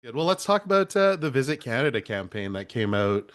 Good. Well, let's talk about the Visit Canada campaign that came out.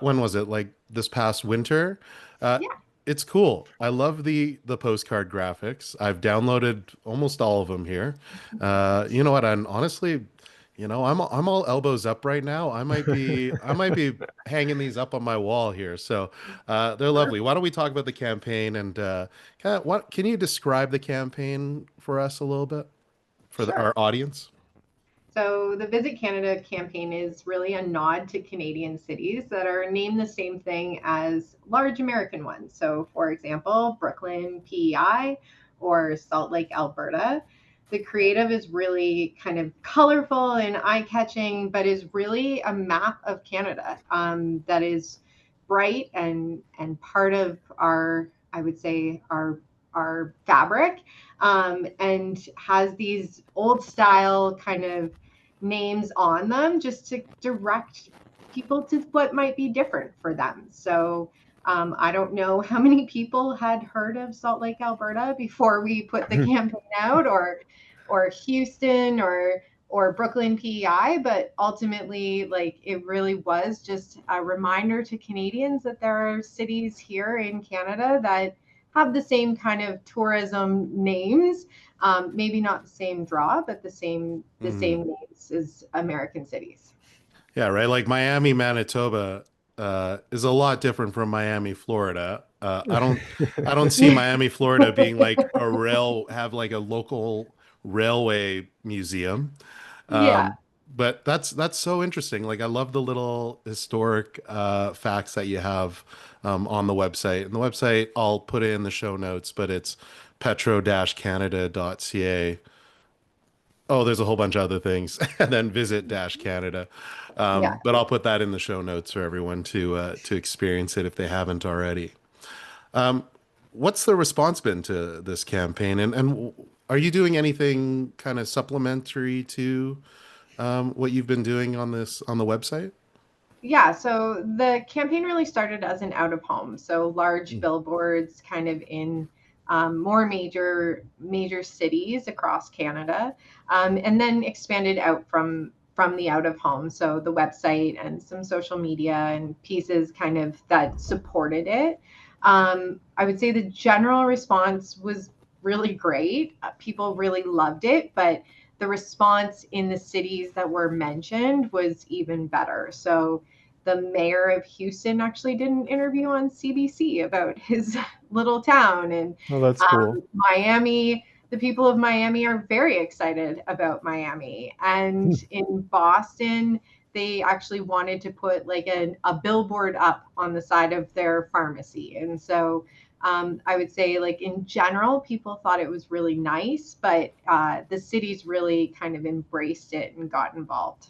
When was it? Like this past winter. Uh, Yeah, it's cool. I love the postcard graphics. I've downloaded almost all of them here. You know what? And honestly, I'm all elbows up right now. I might be hanging these up on my wall here. So they're lovely. Why don't we talk about the campaign and what can you describe the campaign for us a little bit for our sure. audience? So the Visit Canada campaign is really a nod to Canadian cities that are named the same thing as large American ones. So, for example, Brooklyn, PEI, or Salt Lake, Alberta. The creative is really kind of colorful and eye catching, but is really a map of Canada that is bright and part of our, I would say, our fabric, and has these old style kind of names on them just to direct people to what might be different for them. So I don't know how many people had heard of Salt Lake, Alberta before we put the campaign out, or Houston or Brooklyn, PEI, but ultimately, like, it really was just a reminder to Canadians that there are cities here in Canada that have the same kind of tourism names, maybe not the same draw, but the same names as American cities. Yeah, right. Like Miami, Manitoba, is a lot different from Miami, Florida. I don't see Miami, Florida being like have like a local railway museum. Yeah, But that's so interesting. Like I love the little historic facts that you have on the website. And the website, I'll put it in the show notes, but it's petro-canada.ca. Oh, there's a whole bunch of other things, and then visit Dash Canada. yeah. But I'll put that in the show notes for everyone to experience it if they haven't already. What's the response been to this campaign, and are you doing anything kind of supplementary to what you've been doing on the website? Yeah, so the campaign really started as an out of home, so large Mm. billboards kind of in more major cities across Canada, and then expanded out from the out of home. So the website and some social media and pieces kind of that supported it. I would say the general response was really great. People really loved it, but the response in the cities that were mentioned was even better. So the mayor of Houston actually did an interview on CBC about his little town. And Oh, that's cool. Miami, the people of Miami are very excited about Miami. And in Boston, they actually wanted to put like a billboard up on the side of their pharmacy. And so I would say, like, in general, people thought it was really nice, but the cities really kind of embraced it and got involved.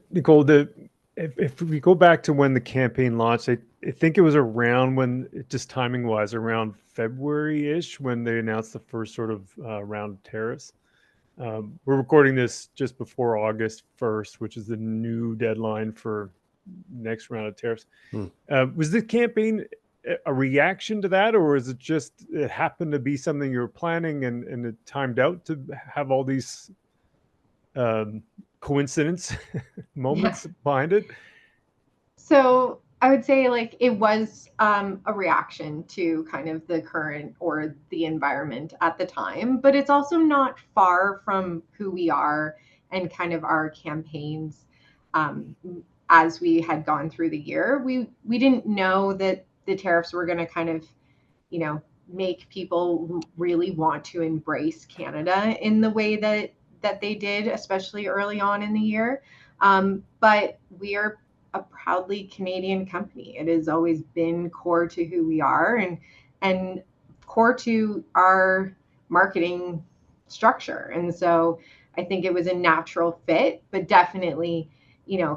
Nicole, if we go back to when the campaign launched, I think it was around when, just timing wise, around February ish when they announced the first sort of round of tariffs. We're recording this just before August 1st, which is the new deadline for next round of tariffs. Hmm. Was the campaign a reaction to that, or is it just it happened to be something you were planning and it timed out to have all these um, coincidence Yeah. moments behind it? So I would say, like, it was a reaction to kind of the current or the environment at the time, but it's also not far from who we are and kind of our campaigns. Um, as we had gone through the year, we didn't know that the tariffs were going to kind of, make people really want to embrace Canada in the way that they did, especially early on in the year. But we are a proudly Canadian company. It has always been core to who we are, and core to our marketing structure. And so I think it was a natural fit, but definitely,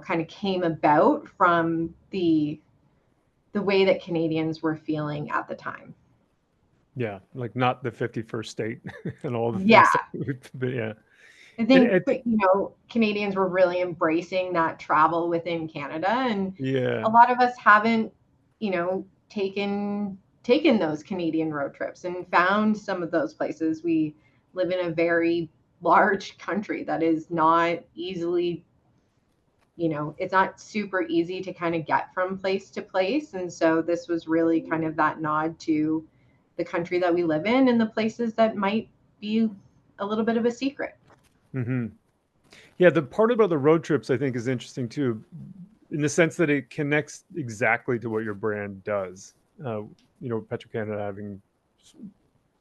kind of came about from the way that Canadians were feeling at the time. Yeah, like not the 51st state and all the Yeah, things but yeah. I And think, it, but Canadians were really embracing that travel within Canada, and a yeah, lot of us haven't, taken those Canadian road trips and found some of those places. We live in a very large country that is not easily, it's not super easy to kind of get from place to place. And so this was really kind of that nod to the country that we live in and the places that might be a little bit of a secret. Mm-hmm. Yeah, the part about the road trips I think is interesting too, in the sense that it connects exactly to what your brand does. Petro-Canada having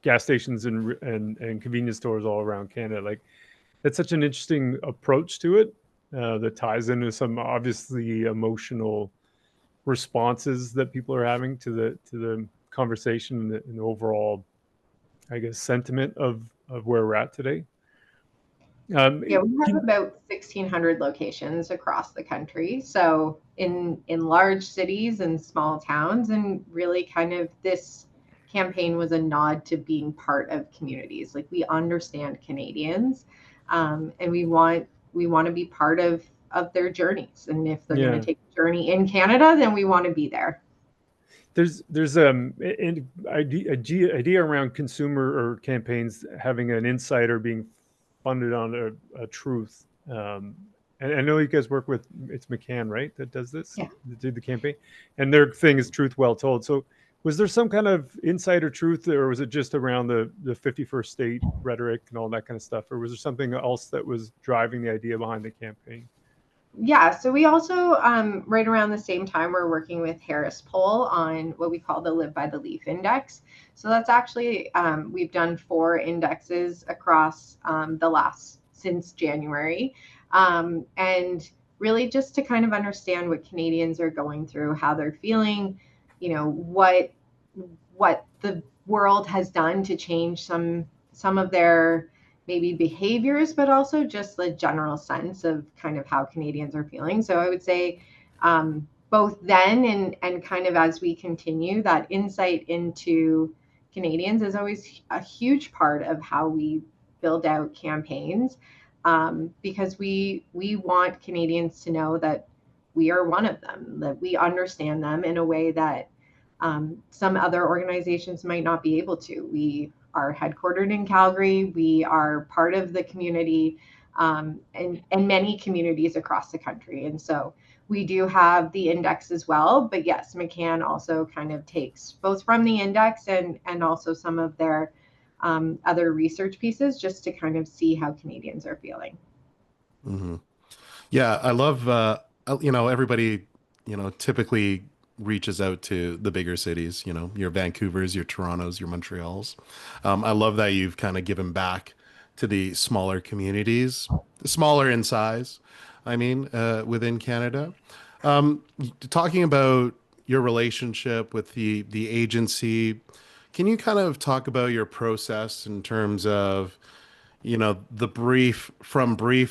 gas stations and convenience stores all around Canada, like that's such an interesting approach to it that ties into some obviously emotional responses that people are having to the conversation and the overall, I guess, sentiment of where we're at today. Yeah, we have about 1,600 locations across the country. So in large cities and small towns, and really kind of this campaign was a nod to being part of communities. Like, we understand Canadians, and we want to be part of their journeys. And if they're going to take a journey in Canada, then we want to be there. There's an idea around consumer or campaigns having an insight or being funded on a truth. And I know you guys work with, it's McCann, right, that does this? Yeah. That did the campaign, and their thing is truth well told. So was there some kind of insight or truth, or was it just around the 51st state rhetoric and all that kind of stuff, or was there something else that was driving the idea behind the campaign? Yeah, so we also, right around the same time, we're working with Harris Poll on what we call the Live by the Leaf Index. So that's actually, we've done 4 indexes across since January. And really just to kind of understand what Canadians are going through, how they're feeling, what the world has done to change some of their maybe behaviors, but also just the general sense of kind of how Canadians are feeling. So I would say both then and kind of as we continue, that insight into Canadians is always a huge part of how we build out campaigns, because we want Canadians to know that we are one of them, that we understand them in a way that some other organizations might not be able to. We are headquartered in Calgary. We are part of the community, and many communities across the country. And so we do have the index as well. But yes, McCann also kind of takes both from the index and also some of their other research pieces just to kind of see how Canadians are feeling. Mm-hmm. Yeah, I love, everybody, typically reaches out to the bigger cities, your Vancouvers, your Torontos, your Montreals. I love that you've kind of given back to the smaller communities, smaller in size, within Canada. Talking about your relationship with the agency, can you kind of talk about your process in terms of, the brief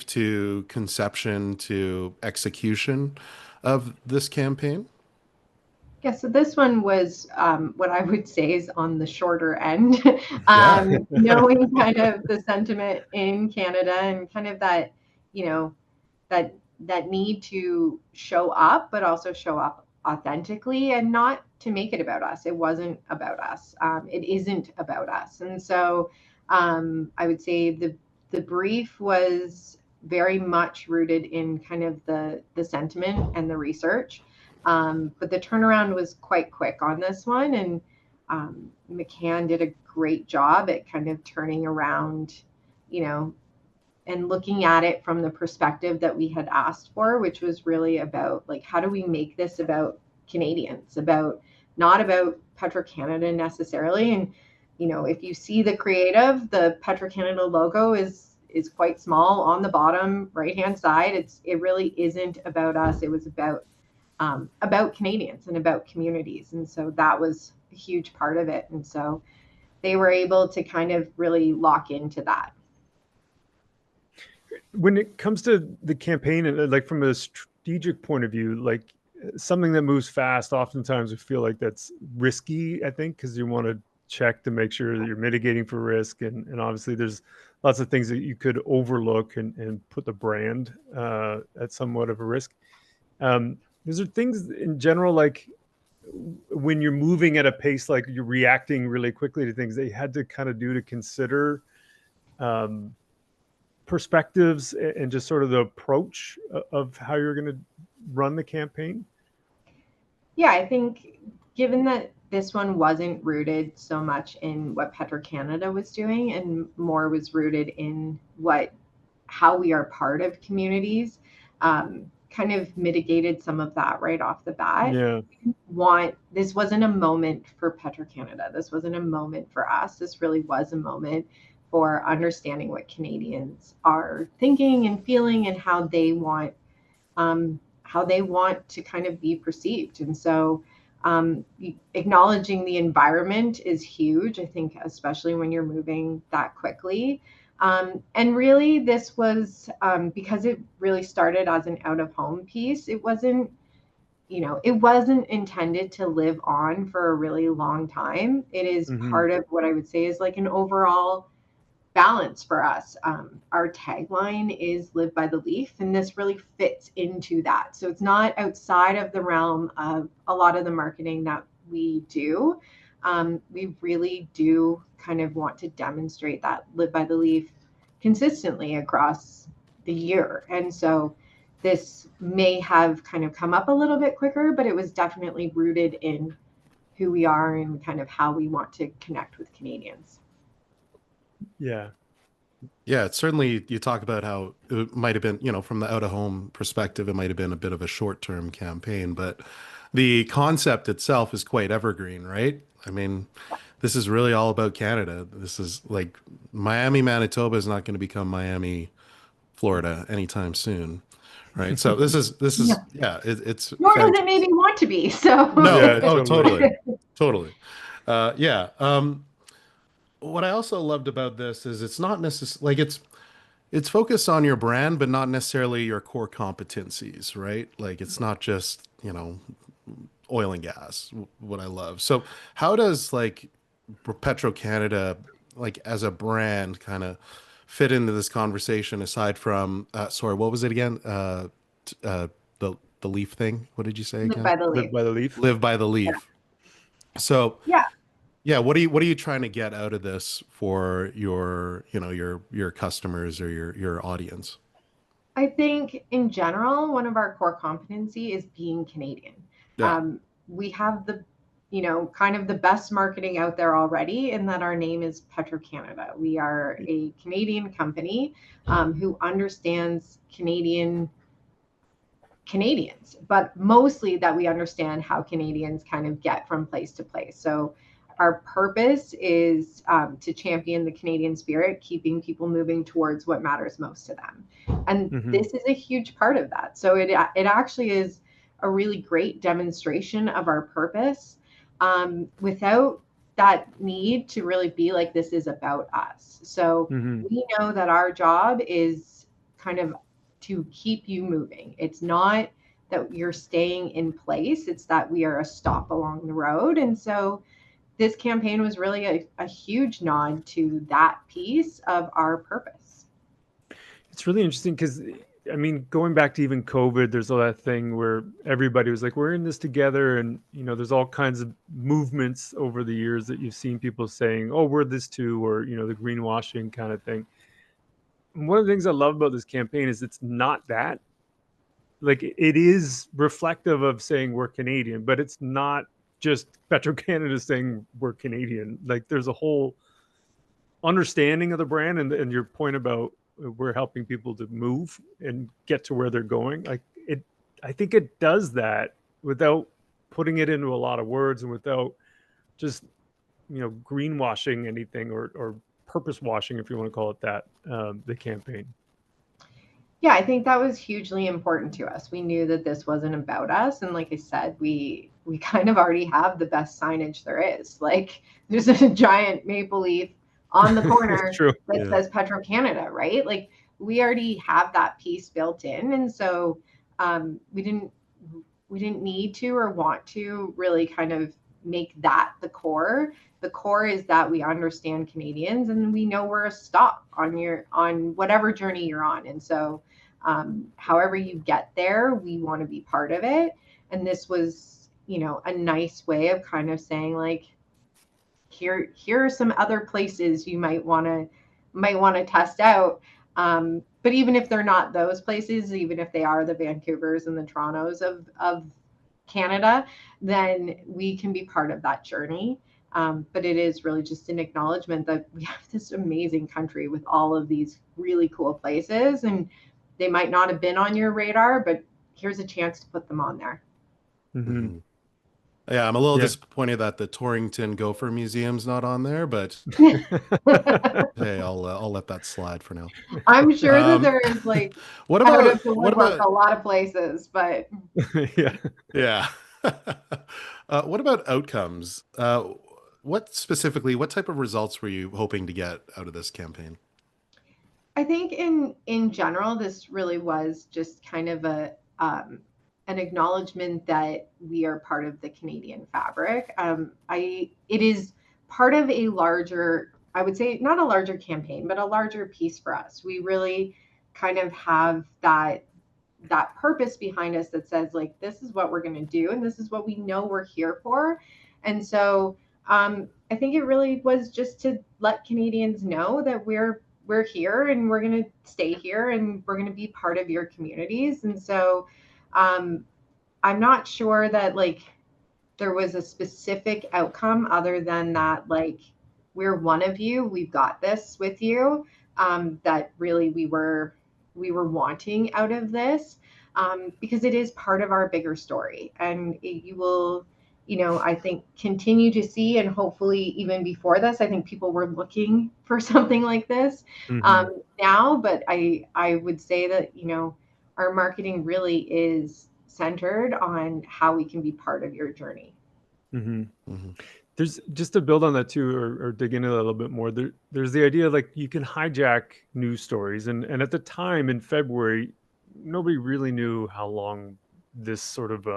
to conception to execution of this campaign? Yeah, so this one was what I would say is on the shorter end. Yeah. Knowing kind of the sentiment in Canada and kind of that, that need to show up, but also show up authentically and not to make it about us. It wasn't about us. It isn't about us. And so I would say the brief was very much rooted in kind of the sentiment and the research. But the turnaround was quite quick on this one. And McCann did a great job at kind of turning around, and looking at it from the perspective that we had asked for, which was really about, like, how do we make this about Canadians, not about Petro-Canada necessarily. And, if you see the creative, the Petro-Canada logo is quite small on the bottom right-hand side. It really isn't about us. It was about Canadians and about communities. And so that was a huge part of it. And so they were able to kind of really lock into that. When it comes to the campaign, and like from a strategic point of view, like something that moves fast, oftentimes we feel like that's risky, I think, because you want to check to make sure that you're mitigating for risk. And obviously there's lots of things that you could overlook and put the brand at somewhat of a risk. Is there things in general, like when you're moving at a pace, like you're reacting really quickly to things, they had to kind of do to consider perspectives and just sort of the approach of how you're going to run the campaign? Yeah, I think given that this one wasn't rooted so much in what Petro-Canada was doing and more was rooted in how we are part of communities, kind of mitigated some of that right off the bat. Yeah. This wasn't a moment for Petro-Canada. This wasn't a moment for us. This really was a moment for understanding what Canadians are thinking and feeling and how they want to kind of be perceived. And so acknowledging the environment is huge, I think, especially when you're moving that quickly. And really, this was because it really started as an out-of-home piece. It wasn't intended to live on for a really long time. It is part of what I would say is like an overall balance for us. Our tagline is live by the leaf, and this really fits into that. So it's not outside of the realm of a lot of the marketing that we do. We really do kind of want to demonstrate that live by the leaf consistently across the year. And so this may have kind of come up a little bit quicker, but it was definitely rooted in who we are and kind of how we want to connect with Canadians. Yeah. Yeah, it's certainly, you talk about how it might have been, from the out of home perspective, it might have been a bit of a short-term campaign, but the concept itself is quite evergreen, right? I mean, this is really all about Canada. This is like Miami, Manitoba is not going to become Miami, Florida anytime soon, right? So it's nor does it maybe want to be. So no, Yeah, oh, totally. totally. Yeah. What I also loved about this is it's not necessarily like it's focused on your brand, but not necessarily your core competencies, right? Like it's not just, oil and gas, what I love. So how does like Petro-Canada, like as a brand, kind of fit into this conversation aside from, sorry, what was it again? The leaf thing. What did you say live again? by the Live leaf. by the leaf. Live by the leaf. So Yeah. yeah, what are you trying to get out of this for your customers or your audience? I think in general, one of our core competency is being Canadian. Yeah. We have kind of the best marketing out there already, in that our name is Petro-Canada. We are a Canadian company who understands Canadians, but mostly that we understand how Canadians kind of get from place to place. So our purpose is to champion the Canadian spirit, keeping people moving towards what matters most to them. And this is a huge part of that. So it actually is a really great demonstration of our purpose without that need to really be like, this is about us. So we know that our job is kind of to keep you moving. It's not that you're staying in place, it's that we are a stop along the road. And so this campaign was really a huge nod to that piece of our purpose. It's really interesting because, I mean, going back to even COVID, there's all that thing where everybody was like, we're in this together. And, there's all kinds of movements over the years that you've seen people saying, oh, we're this too, or, the greenwashing kind of thing. And one of the things I love about this campaign is it's not that. Like, it is reflective of saying we're Canadian, but it's not just Petro-Canada saying we're Canadian. Like, there's a whole understanding of the brand, and your point about we're helping people to move and get to where they're going. Like, I think it does that without putting it into a lot of words and without just, greenwashing anything or purpose washing, if you want to call it that, the campaign. Yeah, I think that was hugely important to us. We knew that this wasn't about us. And like I said, we kind of already have the best signage there is. Like, there's a giant maple leaf on the corner that says Petro-Canada, right? Like, we already have that piece built in. And so we didn't need to or want to really kind of make that the core. The core is that we understand Canadians and we know we're a stop on whatever journey you're on. And so however you get there, we want to be part of it. And this was, a nice way of kind of saying, like, here are some other places you might want to test out. But even if they're not those places, even if they are the Vancouvers and the Torontos of Canada, then we can be part of that journey. But it is really just an acknowledgement that we have this amazing country with all of these really cool places, and they might not have been on your radar, but here's a chance to put them on there. Mm-hmm. Yeah, I'm a little Yeah. disappointed that the Torrington Gopher Museum's not on there, but hey, I'll let that slide for now. I'm sure that Um, there is like what out of about the what woodwork about a lot of places, but Yeah. yeah? What about outcomes? What specifically, what type of results were you hoping to get out of this campaign? I think in general, this really was just kind of a an acknowledgement that we are part of the Canadian fabric. It is part of a larger, I would say, not a larger campaign, but a larger piece for us. We really kind of have that purpose behind us that says like this is what we're going to do and this is what we know we're here for. And so I think it really was just to let Canadians know that we're here and we're going to stay here and we're going to be part of your communities. And so um, I'm not sure that like there was a specific outcome other than that like we're one of you, we've got this with you, that really we were wanting out of this, because it is part of our bigger story, and you will, I think continue to see, and hopefully even before this, I think people were looking for something like this Mm-hmm. now, but I would say that our marketing really is centered on how we can be part of your journey. Mm-hmm. Hmm. There's just to build on that too, or dig in a little bit more. There's the idea like you can hijack news stories, and at the time in February, nobody really knew how long this sort of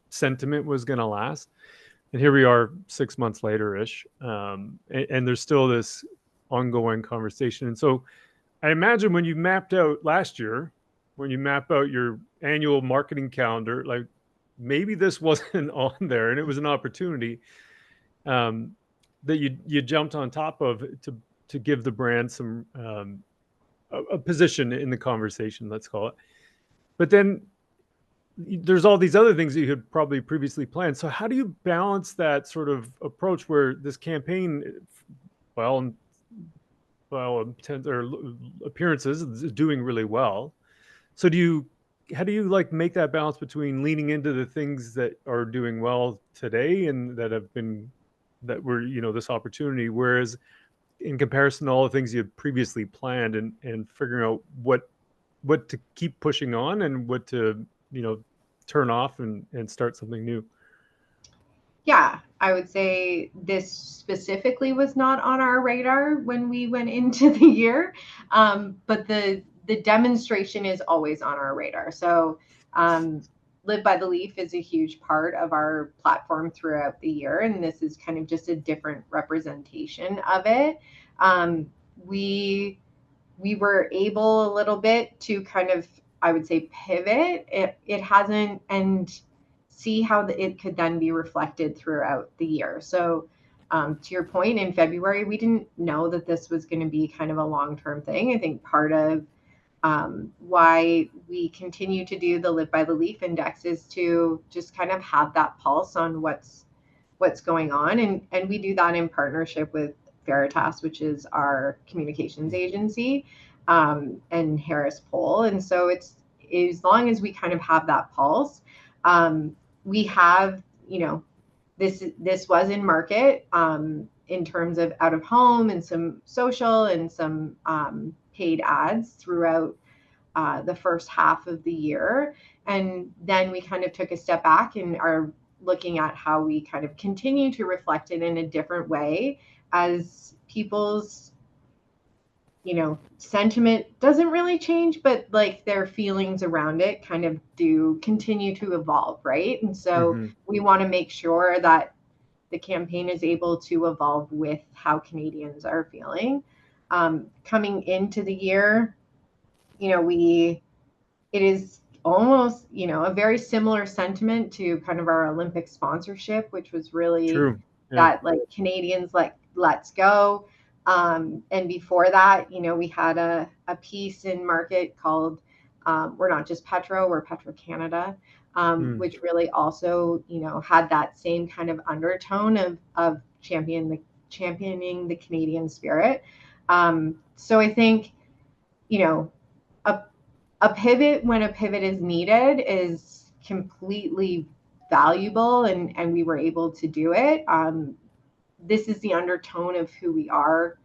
sentiment was going to last. And here we are 6 months later ish, and there's still this ongoing conversation. And so I imagine when you mapped out last year, when you map out your annual marketing calendar, like maybe this wasn't on there, and it was an opportunity um, that you jumped on top of to give the brand some a position in the conversation, let's call it. But then there's all these other things that you had probably previously planned. So how do you balance that sort of approach where this campaign, well, or appearances is doing really well? So how do you like make that balance between leaning into the things that are doing well today and that were this opportunity, whereas in comparison to all the things you had previously planned, and figuring out what to keep pushing on and what to turn off and start something new? Yeah, I would say this specifically was not on our radar when we went into the year, but the demonstration is always on our radar. So, Live by the Leaf is a huge part of our platform throughout the year, and this is kind of just a different representation of it. Um, we we were able a little bit to kind of, I would say, pivot. It hasn't, and see how it could then be reflected throughout the year. So, to your point, in February, we didn't know that this was going to be kind of a long-term thing. I think part of why we continue to do the Live by the Leaf Index is to just kind of have that pulse on what's going on, and we do that in partnership with Veritas, which is our communications agency, and Harris Poll. And so it's as long as we kind of have that pulse, we have, this was in market, in terms of out of home and some social and some paid ads throughout the first half of the year. And then we kind of took a step back and are looking at how we kind of continue to reflect it in a different way as people's sentiment doesn't really change, but like their feelings around it kind of do continue to evolve, right? And so Mm-hmm. we want to make sure that the campaign is able to evolve with how Canadians are feeling. Coming into the year, it is almost, a very similar sentiment to kind of our Olympic sponsorship, which was really True. Yeah. that like Canadians, like, let's go. And before that, we had a piece in Market called We're Not Just Petro, We're Petro-Canada, which really also, had that same kind of undertone of championing the Canadian spirit. So I think, a, a pivot when a pivot is needed is completely valuable, and we were able to do it. This is the undertone of who we are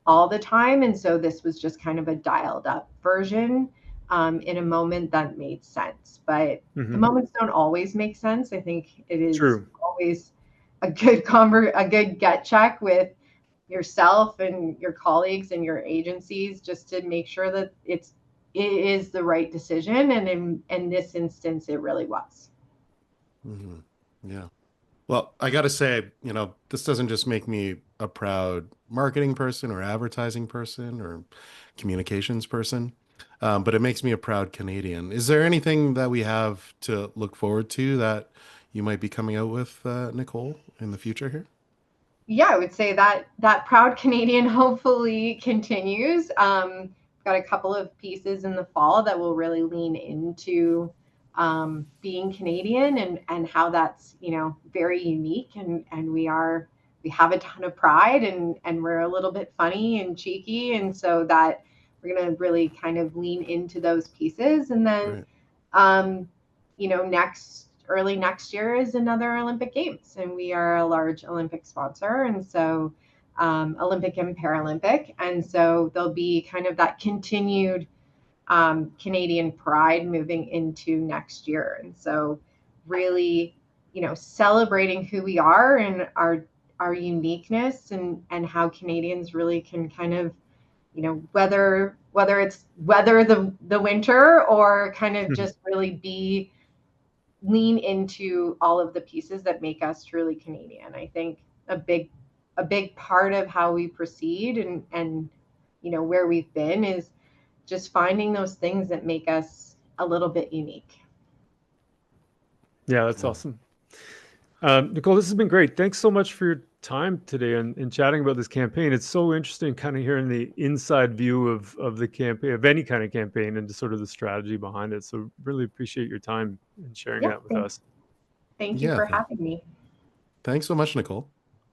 all the time. And so this was just kind of a dialed up version in a moment that made sense. But the moments don't always make sense. I think it is always a good gut check with yourself and your colleagues and your agencies, just to make sure that it is the right decision. And in this instance, it really was. Yeah. Well, I got to say, this doesn't just make me a proud marketing person or advertising person or communications person, but it makes me a proud Canadian. Is there anything that we have to look forward to that you might be coming out with, Nicole, in the future here? Yeah, I would say that proud Canadian hopefully continues. Got a couple of pieces in the fall that will really lean into being Canadian, and how that's very unique, and we have a ton of pride, and we're a little bit funny and cheeky, and so that we're going to really kind of lean into those pieces. And then early next year is another Olympic Games, and we are a large Olympic sponsor, and so Olympic and Paralympic, and so there'll be kind of that continued Canadian pride moving into next year. And so really, celebrating who we are and our uniqueness, and how Canadians really can kind of, whether it's weather the winter, or kind of just really lean into all of the pieces that make us truly Canadian. I think a big part of how we proceed, and where we've been, is just finding those things that make us a little bit unique. Yeah, that's awesome. Nicole, this has been great. Thanks so much for your time today and chatting about this campaign. It's so interesting kind of hearing the inside view of the campaign, of any kind of campaign, and just sort of the strategy behind it. So really appreciate your time and sharing that with us. Thank you for having me. Thanks so much, Nicole.